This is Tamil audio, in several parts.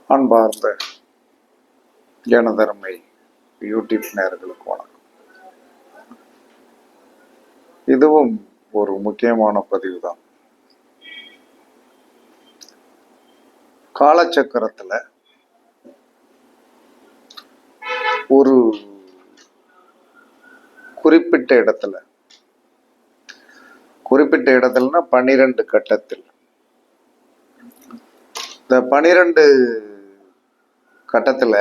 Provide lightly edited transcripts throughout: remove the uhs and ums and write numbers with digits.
அன்பார்ந்த எனதருமை யூடியூப் நேயர்களுக்கு வணக்கம். இதுவும் ஒரு முக்கியமான பதிவு தான். காலச்சக்கரத்துல ஒரு குறிப்பிட்ட இடத்துலனா 12 கட்டத்தில், இந்த 12 கட்டத்துல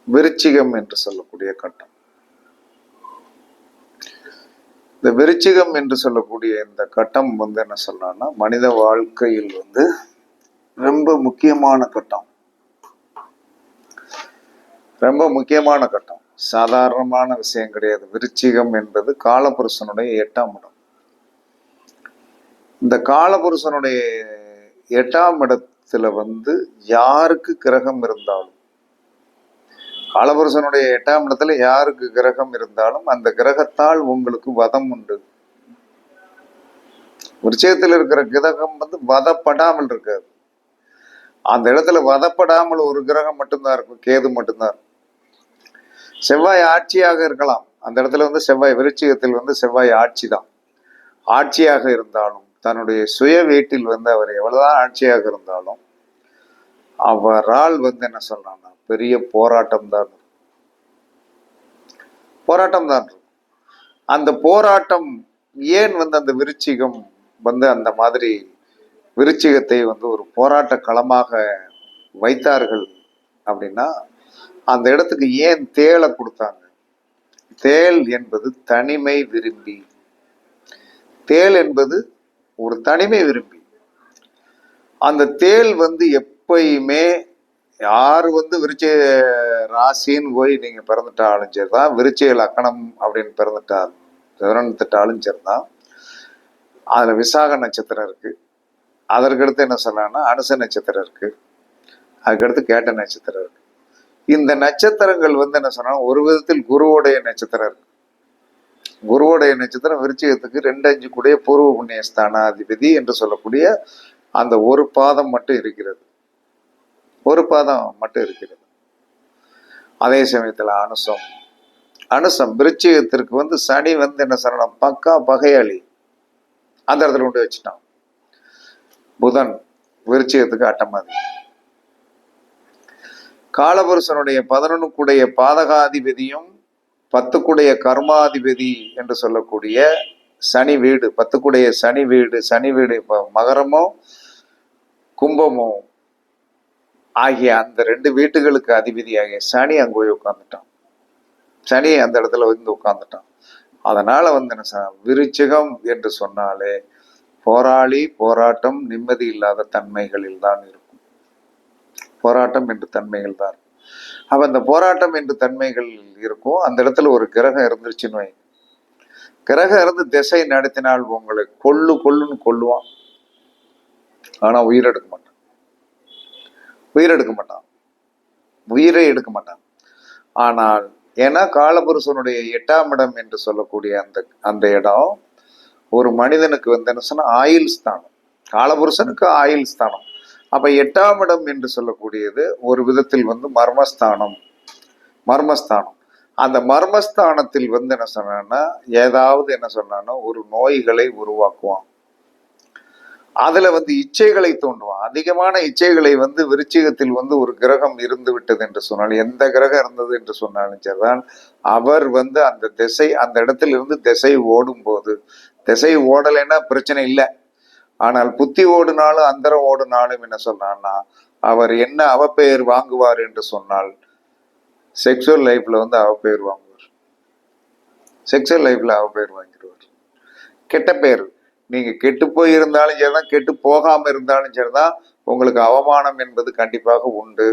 விருச்சிகம் என்று சொல்லக்கூடிய கட்டம். இந்த விருச்சிகம் என்று சொல்லக்கூடிய இந்த கட்டம் என்ன சொல்லலாம்னா, மனித வாழ்க்கையில் ரொம்ப முக்கியமான கட்டம். ரொம்ப முக்கியமான கட்டம். சாதாரணமான விஷயம் கிடையாது. விருச்சிகம் என்பது காலபுருஷனுடைய 8ஆம் இடம். இந்த காலபுருஷனுடைய 8ஆம் இடத்துல யாருக்கு கிரகம் இருந்தாலும், காலபுருஷனுடைய 8ஆம் இடத்துல யாருக்கு கிரகம் இருந்தாலும் அந்த கிரகத்தால் உங்களுக்கு வதம் உண்டு. விருச்சிகத்தில் இருக்கிற கிரகம் வதப்படாமல் இருக்காது. அந்த இடத்துல வதப்படாமல் ஒரு கிரகம் மட்டும்தான் இருக்கும், கேது மட்டும்தான் இருக்கும். செவ்வாய் ஆட்சியாக இருக்கலாம். அந்த இடத்துல செவ்வாய், விருச்சிகத்தில் செவ்வாய் ஆட்சி தான். ஆட்சியாக இருந்தாலும் தன்னுடைய சுய வீட்டில் அவர் எவ்வளவுதான் ஆட்சியாக இருந்தாலும் அவரால் என்ன சொல்றாங்கன்னா பெரிய போராட்டம் தான் இருக்கும். அந்த போராட்டம் ஏன் அந்த விருச்சிகம் அந்த மாதிரி விருச்சிகத்தை ஒரு போராட்ட களமாக வைத்தார்கள் அப்படின்னா, அந்த இடத்துக்கு ஏன் தேளை கொடுத்தாங்க? தேள் என்பது தனிமை விரும்பி. தேள் என்பது ஒரு தனிமை விரும்பி. அந்த தேள் எப்பயுமே யாரு விருச்சிக ராசின்னு போய் நீங்க பிறந்துட்டாலும் சரிதான், விருச்சிக லக்கணம் அப்படின்னு பிறந்துட்டாலும் சரிதான், அதுல விசாக நட்சத்திரம் இருக்கு. அதற்கடுத்து என்ன சொல்லலாம்னா அனுச நட்சத்திரம் இருக்கு. அதுக்கடுத்து கேட்ட நட்சத்திரம் இருக்கு. இந்த நட்சத்திரங்கள் என்ன சொன்னா ஒரு விதத்தில் குருவுடைய நட்சத்திரம் இருக்கு. குருவுடைய நட்சத்திரம் விருச்சிகத்துக்கு 2-5 கூடிய பூர்வ புண்ணிய ஸ்தானாதிபதி என்று சொல்லக்கூடிய அந்த ஒரு பாதம் மட்டும் இருக்கிறது. அதே சமயத்துல அனுசம் விருச்சிகத்திற்கு சனி என்ன சொல்லலாம், பக்கா பகையாளி. அந்த இடத்துல கொண்டு வச்சுட்டான். புதன் விருச்சிகத்துக்கு அட்டமாதி. காலபுருஷனுடைய 11 கூடைய பாதகாதிபதியும் 10 கூடைய கர்மாதிபதி என்று சொல்லக்கூடிய சனி வீடு, 10 கூடைய சனி வீடு இப்ப மகரமோ கும்பமோ ஆகிய அந்த 2 வீட்டுகளுக்கு அதிபதி ஆகிய சனி அங்க போய் உட்கார்ந்துட்டான். சனி அந்த இடத்துல உட்கார்ந்துட்டான். அதனால என்ன விருச்சிகம் என்று சொன்னாலே போராட்டம், நிம்மதி இல்லாத தன்மைகளில் தான் இருக்கும். போராட்டம் என்று தன்மைகள் தான். அப்ப அந்த போராட்டம் என்று தன்மைகள் இருக்கும். அந்த இடத்துல ஒரு கிரகம் இருந்துருச்சுன்னு வை, கிரகம் இருந்து திசை நடத்தினால் உங்களை கொல்லுன்னு கொல்லுவான். ஆனா உயிரை எடுக்க மாட்டான். ஆனால் ஏன்னா காலபுருஷனுடைய 8ஆம் இடம் என்று சொல்லக்கூடிய அந்த இடம் ஒரு மனிதனுக்கு என்ன சொன்னா ஆயுள் ஸ்தானம். காலபுருஷனுக்கு ஆயுள் ஸ்தானம். அப்ப 8ஆம் இடம் என்று சொல்லக்கூடியது ஒரு விதத்தில் மர்மஸ்தானம். அந்த மர்மஸ்தானத்தில் என்ன சொன்னா ஏதாவது என்ன சொன்னா ஒரு நோய்களை உருவாக்குவான். அதுல இச்சைகளை தோன்றுவான். அதிகமான இச்சைகளை விருச்சிகத்தில் ஒரு கிரகம் இருந்து விட்டது என்று சொன்னால், எந்த கிரகம் இருந்தது என்று சொன்னாலும் சரிதான், அவர் அந்த திசை, அந்த இடத்துல இருந்து திசை ஓடும் போது, திசை ஓடலைன்னா பிரச்சனை இல்லை. ஆனால் புத்தி ஓடுனாலும் அந்தரம் ஓடுனாலும் என்ன சொன்னான்னா அவர் என்ன அவப்பெயர் வாங்குவார் என்று சொன்னால், செக்ஷுவல் லைஃப்ல அவப்பெயர் வாங்குவார். வாங்கிடுவார். கெட்ட பெயர். நீங்க கெட்டு போய் இருந்தாலும் சரிதான், கெட்டு போகாம இருந்தாலும் சரிதான், உங்களுக்கு அவமானம் என்பது கண்டிப்பாக உண்டு.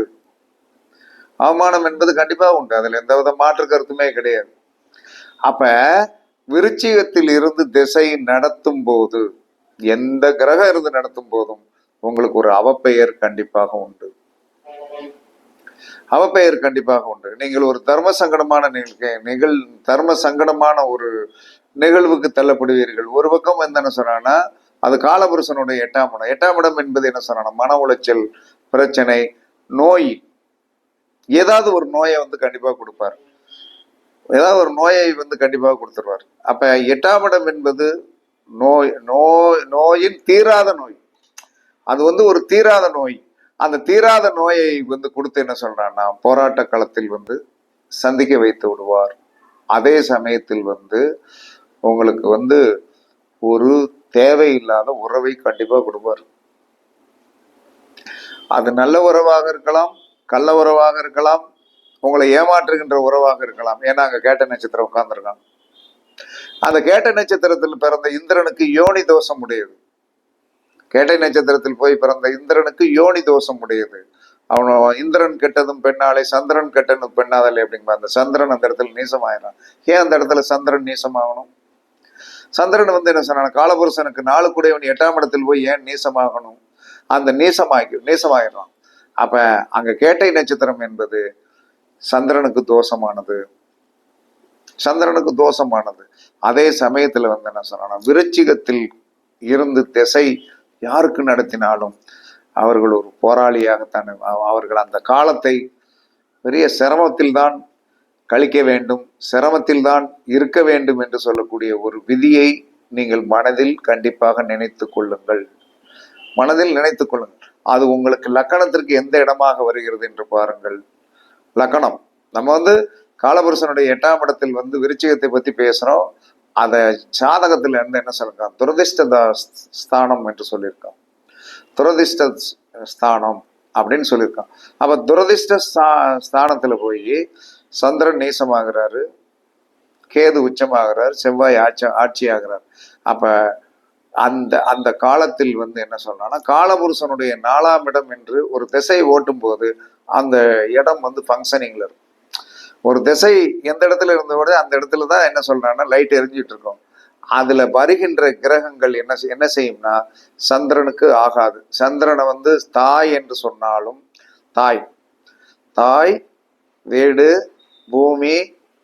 அதுல எந்தவித மாற்று கருத்துமே கிடையாது. அப்ப விருச்சிகத்தில் இருந்து திசை நடத்தும் போது, எந்த கிரகம் இருந்து நடத்தும் போதும் உங்களுக்கு ஒரு அவப்பெயர் கண்டிப்பாக உண்டு. நீங்கள் ஒரு தர்ம சங்கடமான ஒரு நிகழ்வுக்கு தள்ளப்படுவீர்கள். ஒரு பக்கம் வந்து என்ன சொன்னா அது காலபுருஷனுடைய 8ஆம் இடம். 8ஆம் இடம் என்பது என்ன சொன்னா மன உளைச்சல், பிரச்சனை, நோய். ஏதாவது ஒரு நோயை வந்து கண்டிப்பா கொடுப்பார். ஏதாவது ஒரு நோயை வந்து கண்டிப்பாக கொடுத்துருவார். அப்ப 8ஆம் இடம் என்பது நோயின் தீராத நோய். அது வந்து ஒரு தீராத நோய். அந்த தீராத நோயை வந்து கொடுத்து என்ன சொல்றான்னா போராட்ட களத்தில் வந்து சந்திக்க வைத்து விடுவார். அதே சமயத்தில் வந்து உங்களுக்கு வந்து ஒரு தேவையில்லாத உறவை கண்டிப்பா கொடுப்பார். அது நல்ல உறவாக இருக்கலாம், கள்ள உறவாக இருக்கலாம், உங்களை ஏமாற்றுகின்ற உறவாக இருக்கலாம். ஏன்னா அங்க கேட்ட நட்சத்திரம் உட்கார்ந்துருக்கான். அந்த கேட்ட நட்சத்திரத்தில் பிறந்த இந்திரனுக்கு யோனி தோஷம் உடையது. கேட்டை நட்சத்திரத்தில் போய் பிறந்த இந்திரனுக்கு யோனி தோஷம் உடையது. அவனோ இந்திரன் கெட்டதும் பெண்ணாலே, சந்திரன் கெட்டதும் பெண்ணாதலே அப்படிங்கிற அந்த சந்திரன் அந்த இடத்துல நீசமாயிடும். ஏன் அந்த இடத்துல சந்திரன் நீசமாகணும்? சந்திரன் வந்து என்ன சொன்ன காலபுருஷனுக்கு 4 கூடையவன் 8ஆம் இடத்தில் போய் ஏன் நீசமாகணும்? அந்த நீசமாயிடும். அப்ப அங்க கேட்டை நட்சத்திரம் என்பது சந்திரனுக்கு தோஷமானது. சந்திரனுக்கு தோஷமானது. அதே சமயத்துல வந்து என்ன சொன்னா விருச்சிகத்தில் இருந்து திசை யாருக்கு நடத்தினாலும் அவர்கள் ஒரு போராளியாகத்தான். அவர்கள் அந்த காலத்தை பெரிய சிரமத்தில் தான் கழிக்க வேண்டும், சிரமத்தில் தான் இருக்க வேண்டும் என்று சொல்லக்கூடிய ஒரு விதியை நீங்கள் மனதில் கண்டிப்பாக நினைத்து கொள்ளுங்கள். மனதில் நினைத்து கொள்ளுங்கள். அது உங்களுக்கு லக்கணத்திற்கு எந்த இடமாக வருகிறது என்று பாருங்கள். லக்கணம் நம்ம வந்து காலபுருஷனுடைய 8ஆம் இடத்தில் வந்து விருச்சிகத்தை பத்தி பேசுறோம். அத ஜாதகத்துல இருந்து என்ன சொல்லிருக்கான்? துரதிஷ்ட ஸ்தானம் என்று சொல்லியிருக்கான். துரதிஷ்ட ஸ்தானம் அப்படின்னு சொல்லியிருக்கான். அப்ப துரதிஷ்ட ஸ்தானத்துல போய் சந்திரன் நீசமாகிறாரு, கேது உச்சமாகிறார், செவ்வாய் ஆட்சி ஆகிறார். அப்ப அந்த அந்த காலத்தில் வந்து என்ன சொல்றான்னா காலபுருஷனுடைய 4ஆம் இடம் என்று ஒரு திசை ஓட்டும் போது அந்த இடம் வந்து ஃபங்க்ஷனிங்ல இருக்கும். ஒரு திசை எந்த இடத்துல இருந்தோட அந்த இடத்துல தான் என்ன சொல்றாங்கன்னா லைட் எரிஞ்சிட்டு இருக்கும். அதுல வருகின்ற கிரகங்கள் என்ன செய்யும்னா சந்திரனுக்கு ஆகாது. சந்திரனை வந்து தாய் என்று சொன்னாலும் தாய் வீடு பூமி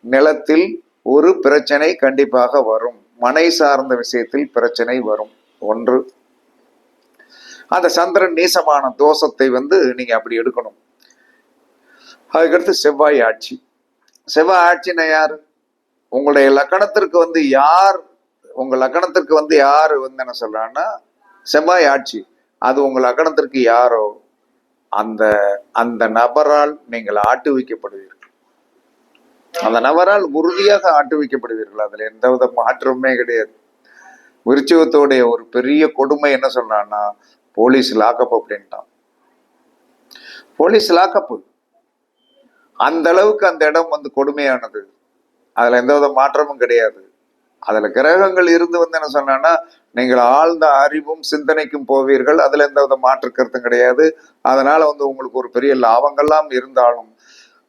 நிலத்தில் ஒரு பிரச்சனை கண்டிப்பாக வரும். மனை சார்ந்த விஷயத்தில் பிரச்சனை வரும். ஒன்று, அந்த சந்திரன் நீசமான தோஷத்தை வந்து நீங்க அப்படி எடுக்கணும். அதுக்கடுத்து செவ்வாய் ஆட்சி. செவ்வாய் ஆட்சின்னா யாரு? உங்களுடைய லக்கணத்திற்கு வந்து உங்க லக்கணத்திற்கு வந்து யாரு வந்து என்ன சொல்றான்னா செவ்வாய் ஆட்சி. அது உங்க லக்கணத்திற்கு யாரோ அந்த அந்த நபரால் நீங்கள் ஆட்டுவிக்கப்படுவீர்கள். அந்த நபரால் உறுதியாக ஆட்டுவிக்கப்படுவீர்கள். அதுல எந்தவித மாற்றமே கிடையாது. விருச்சிகத்தோடைய ஒரு பெரிய கொடுமை என்ன சொல்றான்னா போலீஸ் லாக்அப் அப்படின்ட்டான். போலீஸ் லாக்அப் அந்த அளவுக்கு அந்த இடம் வந்து கொடுமையானது. அதுல எந்தவித மாற்றமும் கிடையாது. அதுல கிரகங்கள் இருந்து வந்து என்ன சொன்னா நீங்கள் ஆழ்ந்த அறிவும் சிந்தனைக்கும் போவீர்கள். அதுல எந்தவித மாற்று கருத்தும் கிடையாது. அதனால வந்து உங்களுக்கு ஒரு பெரிய லாபங்கள்லாம் இருந்தாலும்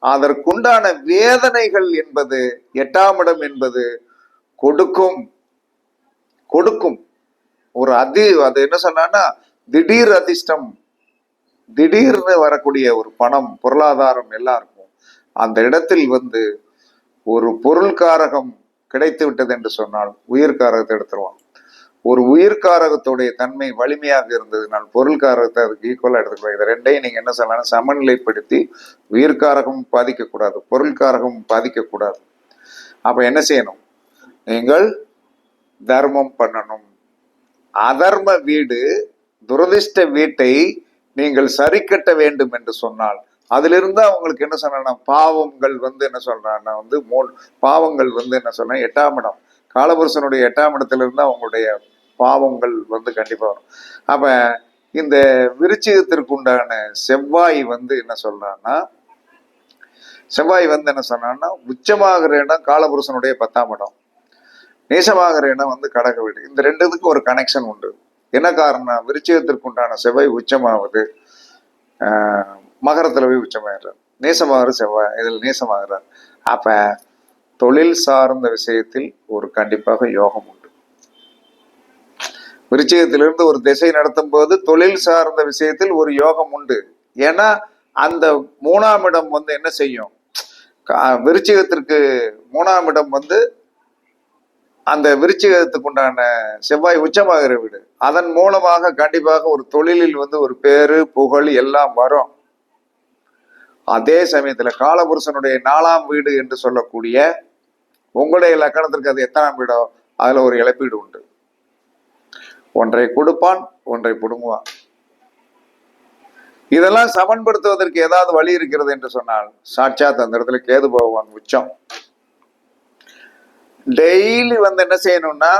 அதற்குண்டான வேதனைகள் என்பது 8ஆம் இடம் என்பது கொடுக்கும் ஒரு அது என்ன சொன்னா திடீர் அதிர்ஷ்டம், திடீர்னு வரக்கூடிய ஒரு பணம், பொருளாதாரம் எல்லாம் இருக்கும். அந்த இடத்தில் வந்து ஒரு பொருள்காரகம் கிடைத்து விட்டது என்று சொன்னால் உயிர்காரகத்தை எடுத்துருவான். ஒரு உயிர்காரகத்துடைய தன்மை வலிமையாக இருந்ததுனால் பொருள்காரகத்தை அதுக்கு ஈக்குவலா எடுத்துக்கலாம். இது ரெண்டையும் நீங்க என்ன சொல்லலாம் சமநிலைப்படுத்தி உயிர்காரகம் பாதிக்கக்கூடாது, பொருள்காரகம் பாதிக்கக்கூடாது. அப்ப என்ன செய்யணும்? நீங்கள் தர்மம் பண்ணணும். அதர்ம வீடு துரதிஷ்ட வீட்டை நீங்கள் சரி கட்ட வேண்டும் என்று சொன்னால் அதிலிருந்து அவங்களுக்கு என்ன சொன்னா பாவங்கள் வந்து என்ன சொல்றான்னா வந்து பாவங்கள் வந்து என்ன சொன்னா 8ஆம் இடம் காலபுருஷனுடைய 8ஆம் இடத்துல இருந்து அவங்களுடைய பாவங்கள் வந்து கண்டிப்பா வரும். அப்ப இந்த விருச்சிகத்திற்கு உண்டான செவ்வாய் வந்து என்ன சொல்றான்னா உச்சமாகிற இடம் காலபுருஷனுடைய 10ஆம் இடம், நேசமாகிற இடம் வந்து கடக வீடு. இந்த ரெண்டுத்துக்கு ஒரு கனெக்ஷன் உண்டு. என்ன காரணம்? விருச்சிகத்திற்கு உண்டான செவ்வாய் உச்சமாவது மகரத்துல போய் உச்சமாகிறார், நேசமாகிற செவ்வாய் இதில் நேசமாகிறார். அப்ப தொழில் சார்ந்த விஷயத்தில் ஒரு கண்டிப்பாக யோகம் உண்டு. விருச்சிகத்திலிருந்து ஒரு திசை நடத்தும் போது தொழில் சார்ந்த விஷயத்தில் ஒரு யோகம் உண்டு. ஏன்னா அந்த 3ஆம் இடம் வந்து என்ன செய்யும்? விருச்சிகத்திற்கு 3ஆம் இடம் வந்து அந்த விருச்சிகத்துக்கு உண்டான செவ்வாய் உச்சமாகிற வீடு. அதன் மூலமாக கண்டிப்பாக ஒரு தொழிலில் வந்து ஒரு பேரு புகழ் எல்லாம் வரும். அதே சமயத்துல காலபுருஷனுடைய 4ஆம் வீடு என்று சொல்லக்கூடிய உங்களுடைய லக்கணத்திற்கு அது எத்தனாம் வீடோ அதுல ஒரு இழப்பீடு உண்டு. ஒன்றை கொடுப்பான், ஒன்றை புடுங்குவான். இதெல்லாம் சமன்படுத்துவதற்கு ஏதாவது வழி இருக்கிறது என்று சொன்னால் சாட்சாத் அந்த இடத்துல கேது பகவான் உச்சம். டெய்லி வந்து என்ன செய்யணும்னா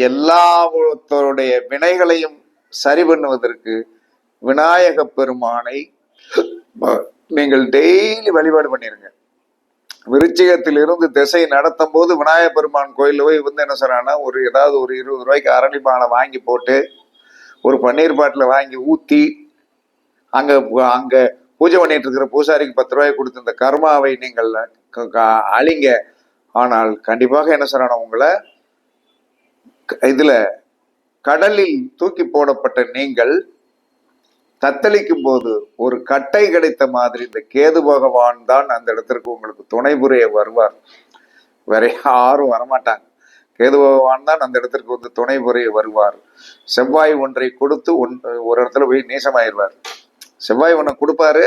எல்லாத்தோருடைய வினைகளையும் சரி பண்ணுவதற்கு விநாயக பெருமானை நீங்கள் டெய்லி வழிபாடு பண்ணிருங்க. விருச்சிகத்தில் இருந்து திசை நடத்தும் போது விநாயக பெருமான் கோயில போய் வந்து என்ன சொல்றாங்கன்னா ஏதாவது ஒரு 20 ரூபாய்க்கு அரளி மாலை வாங்கி போட்டு ஒரு பன்னீர் பாட்டில் வாங்கி ஊத்தி அங்க அங்க பூஜை பண்ணிட்டு இருக்கிற பூசாரிக்கு 10 ரூபாய் கொடுத்து இந்த கர்மாவை நீங்கள் அழிங்க. ஆனால் கண்டிப்பாக என்ன சொல்றானா உங்களை இதுல கடலில் தூக்கி போடப்பட்ட நீங்கள் தத்தளிக்கும் போது ஒரு கட்டை கிடைத்த மாதிரி இந்த கேது பகவான் தான் அந்த இடத்திற்கு உங்களுக்கு துணை புரிய வருவார். வேற யாரும் வரமாட்டாங்க. கேது பகவான் தான் அந்த இடத்திற்கு வந்து துணை புரிய வருவார். செவ்வாய் ஒன்றை கொடுத்து ஒரு இடத்துல போய் நேசமாயிருவார். செவ்வாய் ஒன்றை கொடுப்பாரு,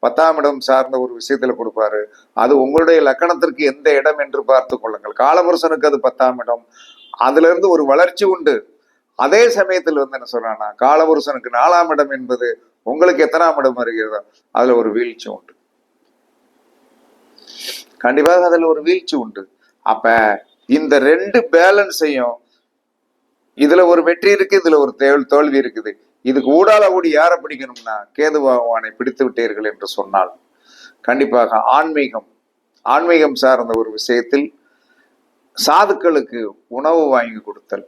10ஆம் இடம் சார்ந்த ஒரு விஷயத்துல கொடுப்பாரு. அது உங்களுடைய லக்கணத்திற்கு எந்த இடம் என்று பார்த்து கொள்ளுங்கள். காலபுருஷனுக்கு அது 10ஆம் இடம், அதுல இருந்து ஒரு வளர்ச்சி உண்டு. அதே சமயத்தில் வந்து என்ன சொல்றான்னா காலபுருஷனுக்கு 4ஆம் இடம் என்பது உங்களுக்கு எத்தனாம் இடம் வருகிறதோ அதுல ஒரு வீழ்ச்சி உண்டு. கண்டிப்பாக அதுல ஒரு வீழ்ச்சி உண்டு. அப்ப இந்த 2 பேலன்ஸையும் இதுல ஒரு வெற்றி இருக்கு, இதுல ஒரு தோல்வி இருக்குது. இதுக்கு ஊடால கூடி யாரை பிடிக்கணும்னா கேது பகவானை பிடித்து விட்டீர்கள் என்று சொன்னால் கண்டிப்பாக ஆன்மீகம் சார்ந்த ஒரு விஷயத்தில் சாதுக்களுக்கு உணவு வாங்கி கொடுத்தல்,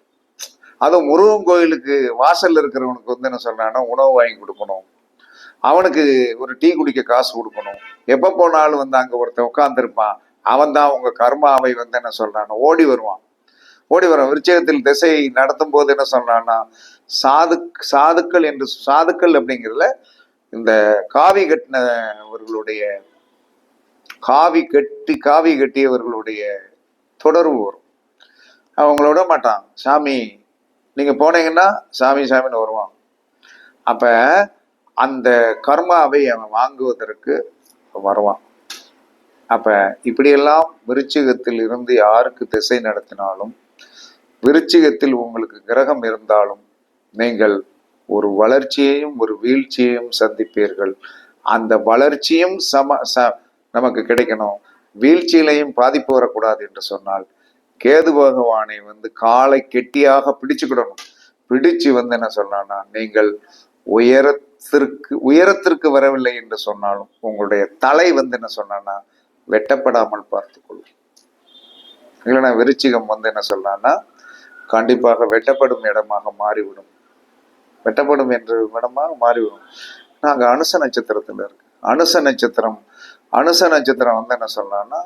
அதுவும் முருகன் கோயிலுக்கு வாசல்ல இருக்கிறவனுக்கு வந்து என்ன சொல்றான்னா உணவு வாங்கி கொடுக்கணும், அவனுக்கு ஒரு டீ குடிக்க காசு கொடுக்கணும். எப்ப போனாலும் வந்து அங்க ஒருத்தன் உட்கார்ந்துருப்பான், அவன் தான் உங்க கர்மாவை வந்து என்ன சொல்றான்னா ஓடி வருவான். விருச்சிகத்தில் திசை நடத்தும் போது என்ன சொல்றான்னா சாதுக்கள் அப்படிங்கிறதுல இந்த காவி கட்டினவர்களுடைய காவி கட்டியவர்களுடைய தொடர்பு வரும். அவங்கள விட மாட்டான். சாமி நீங்க போனீங்கன்னா சாமின்னு வருவான். அப்ப அந்த கர்மாவை அவன் வாங்குவதற்கு வருவான். அப்ப இப்படியெல்லாம் விருச்சிகத்தில் இருந்து யாருக்கு திசை நடத்தினாலும், விருச்சிகத்தில் உங்களுக்கு கிரகம் இருந்தாலும் நீங்கள் ஒரு வளர்ச்சியையும் ஒரு வீழ்ச்சியையும் சந்திப்பீர்கள். அந்த வளர்ச்சியும் நமக்கு கிடைக்கணும், வீழ்ச்சியிலையும் பாதிப்பு வரக்கூடாது என்று சொன்னால் கேது பகவானை வந்து காலை கெட்டியாக பிடிச்சுக்கிடணும். பிடிச்சு வந்து என்ன சொன்னா நீங்கள் உயரத்திற்கு வரவில்லை என்று சொன்னாலும் உங்களுடைய தலை வந்து என்ன சொன்னா வெட்டப்படாமல் பார்த்து கொள்ளும். இல்லைன்னா விருச்சிகம் வந்து என்ன சொல்லலாம்னா கண்டிப்பாக வெட்டப்படும் இடமாக மாறிவிடும். வெட்டப்படும் என்று இடமாக மாறிவிடும். நாங்க அனுச நட்சத்திரத்துல இருக்கு. அனுச நட்சத்திரம் வந்து என்ன சொல்லலாம்னா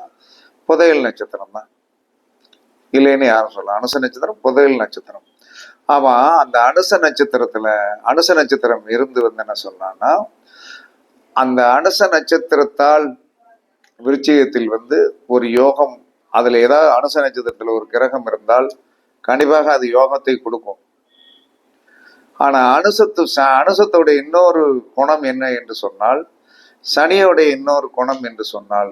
புதையல் நட்சத்திரம் தான். இல்லைன்னு யாரும் சொல்லலாம். அனுச நட்சத்திரம் புதையல் நட்சத்திரம். ஆமா, அந்த அனுச நட்சத்திரம் இருந்து வந்து என்ன சொன்னான்னா அந்த அனுச நட்சத்திரத்தால் விருச்சிகத்தில் வந்து ஒரு யோகம், அதுல ஏதாவது அனுச நட்சத்திரத்துல ஒரு கிரகம் இருந்தால் கண்டிப்பாக அது யோகத்தை கொடுக்கும். ஆனா அனுசத்தோடைய இன்னொரு குணம் என்ன என்று சொன்னால், சனியோடைய இன்னொரு குணம் என்று சொன்னால்,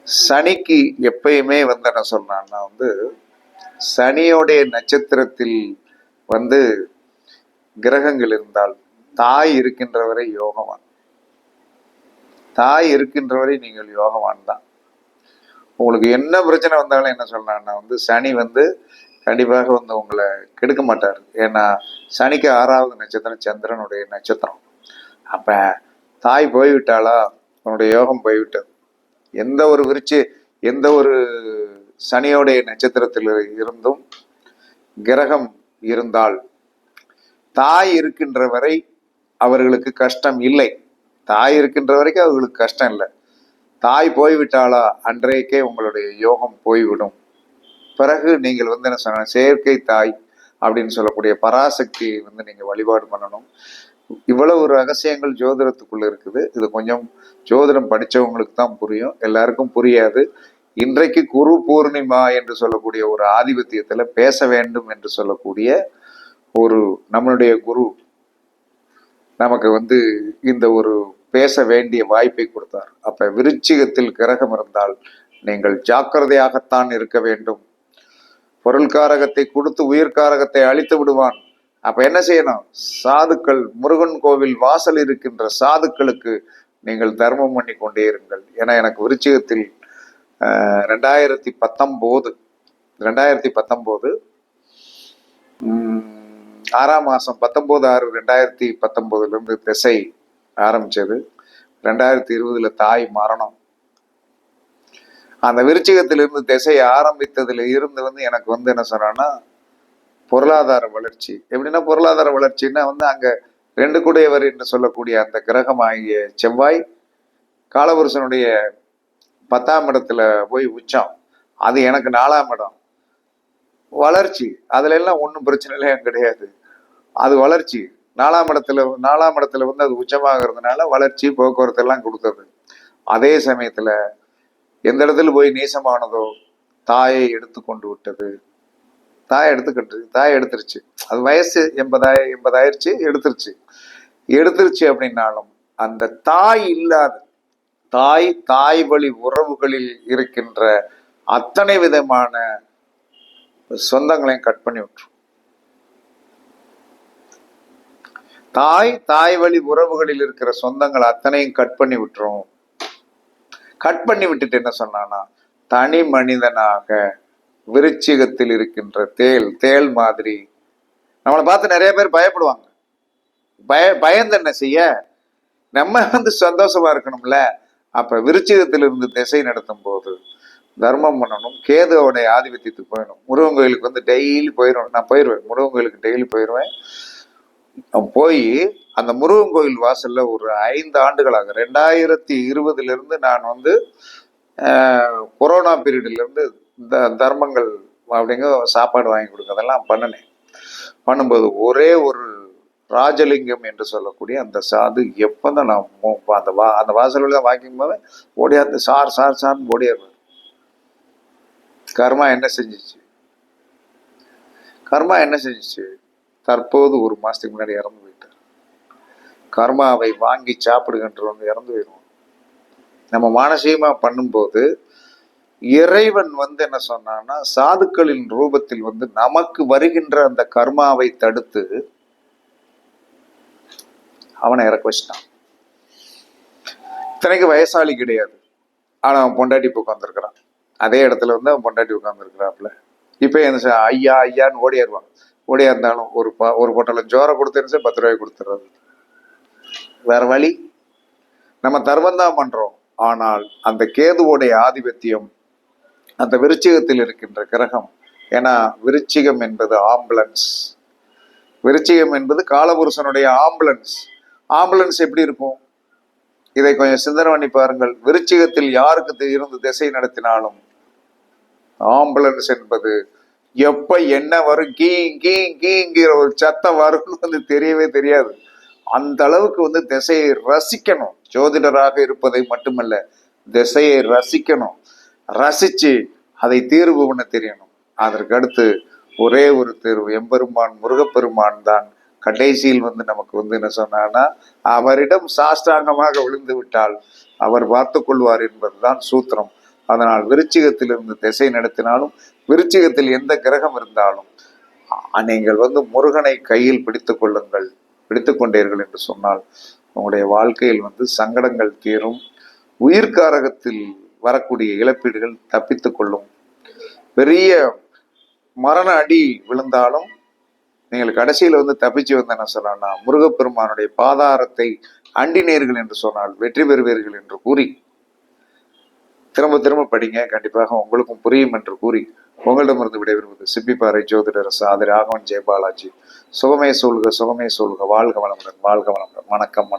சனிக்கு எப்பயுமே வந்து என்ன சொன்னான்னா வந்து சனியோடைய நட்சத்திரத்தில் வந்து கிரகங்கள் இருந்தால் தாய் இருக்கின்றவரை யோகவான். தாய் இருக்கின்றவரை நீங்கள் யோகவான் தான். உங்களுக்கு என்ன பிரச்சனை வந்தாலும் என்ன சொல்லலாம்னா வந்து சனி வந்து கண்டிப்பாக வந்து உங்களை கெடுக்க மாட்டார். ஏன்னா சனிக்கு 6வது நட்சத்திரம் சந்திரனுடைய நட்சத்திரம். அப்ப தாய் போய்விட்டாளா உன்னுடைய யோகம் போய்விட்டது. எந்த ஒரு சனியோடைய நட்சத்திரத்தில் இருந்தும் கிரகம் இருந்தால் தாய் இருக்கின்ற வரை அவர்களுக்கு கஷ்டம் இல்லை. தாய் இருக்கின்ற வரைக்கும் அவர்களுக்கு கஷ்டம் இல்லை. தாய் போய்விட்டாளா அன்றைக்கே உங்களுடைய யோகம் போய்விடும். பிறகு நீங்கள் வந்து என்ன சொன்ன செயற்கை தாய் அப்படின்னு சொல்லக்கூடிய பராசக்தி வந்து நீங்க வழிபாடு பண்ணணும். இவ்வளவு ரகசியங்கள் ஜோதிடத்துக்குள்ள இருக்குது. இது கொஞ்சம் ஜோதிடம் படிச்சவங்களுக்கு தான் புரியும், எல்லாருக்கும் புரியாது. இன்றைக்கு குரு பூர்ணிமா என்று சொல்லக்கூடிய ஒரு ஆதிபத்தியத்துல பேச வேண்டும் என்று சொல்லக்கூடிய ஒரு நம்மளுடைய குரு நமக்கு வந்து இந்த ஒரு பேச வேண்டிய வாய்ப்பை கொடுத்தார். அப்ப விருச்சிகத்தில் கிரகம் இருந்தால் நீங்கள் ஜாக்கிரதையாகத்தான் இருக்க வேண்டும். பொருள்காரகத்தை கொடுத்து உயிர்காரகத்தை அழித்து விடுவான். அப்ப என்ன செய்யணும்? சாதுக்கள், முருகன் கோவில் வாசல் இருக்கின்ற சாதுக்களுக்கு நீங்கள் தர்மம் பண்ணி கொண்டே இருங்கள். ஏன்னா எனக்கு விருச்சிகத்தில் 2019 6ஆம் மாசம் 19/6/2019 திசை ஆரம்பிச்சது. 2020 தாய் மரணம். அந்த விருச்சிகத்திலிருந்து திசை ஆரம்பித்ததுல இருந்து எனக்கு என்ன சொன்னா, பொருளாதார வளர்ச்சி. எப்படின்னா பொருளாதார வளர்ச்சின்னா அங்க 2 கூடையவர் என்று சொல்லக்கூடிய அந்த கிரகம் ஆகிய செவ்வாய் காலபுருஷனுடைய 10ஆம் இடத்துல போய் உச்சம். அது எனக்கு 4ஆம் இடம். வளர்ச்சி அதுல எல்லாம் ஒன்றும் பிரச்சனை இல்லை கிடையாது. அது வளர்ச்சி 4ஆம் இடத்துல அது உச்சமாகிறதுனால வளர்ச்சி போக்குவரத்து எல்லாம் கொடுத்தது. அதே சமயத்துல எந்த இடத்துல போய் நீசமானதோ தாயை எடுத்து கொண்டு விட்டது. தாய் எடுத்துருச்சு. அது வயசு 80 ஆயிடுச்சு, எடுத்துருச்சு அப்படின்னாலும் அந்த தாய் இல்லாத தாய் வழி உறவுகளில் இருக்கின்ற அத்தனை விதமான சொந்தங்களையும் கட் பண்ணி விட்டுரும். தாய் வழி உறவுகளில் இருக்கிற சொந்தங்கள் அத்தனையும் கட் பண்ணி விட்டுரும். கட் பண்ணி விட்டுட்டு என்ன சொன்னானா, தனி மனிதனாக விருச்சிகத்தில் இருக்கின்ற தேள் மாதிரி நம்மளை பார்த்து நிறைய பேர் பயப்படுவாங்க. பயந்து என்ன செய்ய, நம்ம சந்தோஷமா இருக்கணும்ல. அப்ப விருச்சிகத்திலிருந்து திசை நடத்தும் போது தர்மம் பண்ணணும். கேதுவோடைய ஆதிபத்தியத்துக்கு போயிடணும். முருகன் கோயிலுக்கு டெய்லி போயிடும். நான் போயிடுவேன் முருகன் கோயிலுக்கு, டெய்லி போயிடுவேன். போய் அந்த முருகன் கோயில் வாசல்ல ஒரு 5 ஆண்டுகளாக 2020 நான் கொரோனா பீரியட்ல இருந்து இந்த தர்மங்கள் அப்படிங்க சாப்பாடு வாங்கி கொடுக்கறதெல்லாம் பண்ணினேன். பண்ணும்போது ஒரே ஒரு ராஜலிங்கம் என்று சொல்லக்கூடிய அந்த சாது எப்பதான் நான் அந்த வாசல் தான் வாங்கிக்கும் போது ஓடியாந்து சார்னு ஓடியாரு. கர்மா என்ன செஞ்சிச்சு? தற்போது 1 மாசத்துக்கு முன்னாடி இறந்து போயிட்டார். கர்மாவை வாங்கி சாப்பிடுகின்றவங்க இறந்து போயிடுவோம். நம்ம மானசீகமா பண்ணும்போது இறைவன் என்ன சொன்னான்னா, சாதுக்களின் ரூபத்தில் நமக்கு வருகின்ற அந்த கர்மாவை தடுத்து அவனை இறக்க வச்சிட்டான். இத்தனைக்கு வயசாளி கிடையாது, ஆனா அவன் பொண்டாட்டி உட்காந்துருக்கிறான். அதே இடத்துல அவன் பொண்டாட்டி உட்காந்துருக்கிறாப்புல. இப்ப என்ன ஐயா ஐயான்னு ஓடியாருவான். ஓடியா இருந்தாலும் ஒரு பொட்டலம் ஜோரை கொடுத்துருந்துச்சு 10 ரூபாய் கொடுத்துறது. வேற வழி. நம்ம தர்மம் தான் பண்றோம். ஆனால் அந்த கேதுவோடைய ஆதிபத்தியம் அந்த விருச்சிகத்தில் இருக்கின்ற கிரகம். ஏன்னா விருச்சிகம் என்பது ஆம்புலன்ஸ். விருச்சிகம் என்பது காலபுருஷனுடைய ஆம்புலன்ஸ் எப்படி இருக்கும்? இதை கொஞ்சம் சிந்தனை பண்ணி பாருங்கள். விருச்சிகத்தில் யாருக்கு இருந்து திசை நடத்தினாலும் ஆம்புலன்ஸ் என்பது எப்ப என்ன வரும், கீங்கிற ஒரு சத்தம் வரும்னு தெரியவே தெரியாது. அந்த அளவுக்கு திசையை ரசிக்கணும். ஜோதிடராக இருப்பதை மட்டுமல்ல, திசையை ரசிக்கணும். ரசிச்சு அதை தீர்வு பண்ண தெரியணும். அதற்கு அடுத்து ஒரே ஒரு தீர்வு, எம்பெருமான் முருகப்பெருமான் தான் கடைசியில் நமக்கு என்ன சொன்னான்னா, அவரிடம் சாஷ்டாங்கமாக விழுந்து விட்டால் அவர் பார்த்து கொள்வார் என்பதுதான் சூத்திரம். அதனால் விருச்சிகத்திலிருந்து திசை நடத்தினாலும், விருச்சிகத்தில் எந்த கிரகம் இருந்தாலும் நீங்கள் முருகனை கையில் பிடித்து கொண்டீர்கள் என்று சொன்னால் உங்களுடைய வாழ்க்கையில் சங்கடங்கள் தீரும். உயிர்காரகத்தில் வரக்கூடிய இழப்பீடுகள் தப்பித்துக் கொள்ளும். பெரிய மரண அடி விழுந்தாலும் நீங்கள் கடைசியில தப்பிச்சு என்ன சொன்னா, முருகப்பெருமானுடைய பாதாரத்தை அண்டினீர்கள் என்று சொன்னால் வெற்றி பெறுவீர்கள் என்று கூறி திரும்ப படிங்க. கண்டிப்பாக உங்களுக்கும் புரியும் என்று கூறி உங்களிடமிருந்து விடைபெறுவது சிப்பிப்பாறை ஜோதிடர் சாதி ராகவன் ஜெயபாலாஜி. சுகமே சொல்க, வாழ்க வளமுடன். வணக்கம்.